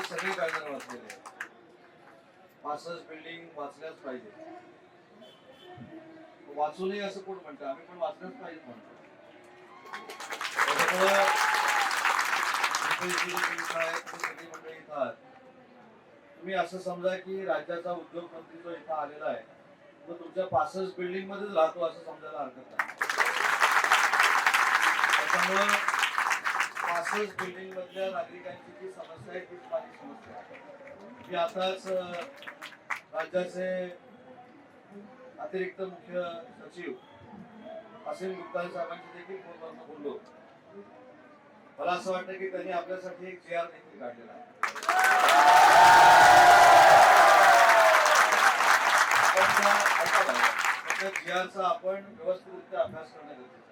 की सगळे कायदे वाचलेले आहेत. मास्टर्स बिल्डिंग वाचल्याच पाहिजे. वाचू नये असं कोण म्हणतं? आम्ही पण वाचल्याच पाहिजे म्हणतो. त्याच्यामुळं सगळी मंडळी इथं आहात. तुम्ही असं समजा की राज्याचा उद्योगमंत्री जो इथं आलेला आहे तो तुमच्या पासस बिल्डिंग मध्येच राहतो असं समजायला हरकत नाही. त्याच्यामुळं पासस बिल्डिंग मधल्या नागरिकांची जी समस्या आहे तीच माझी समस्या आहे. मी आताच राज्याचे अतिरिक्त मुख्य सचिव असीम गुप्ता साहेबांशी देखील फोनवरून बोललो. मला असं वाटतं की त्यांनी आपल्यासाठी एक जी आर देखील काढलेला आहे. जी आरचा आपण व्यवस्थितरित्या अभ्यास करणं गरजेचं आहे.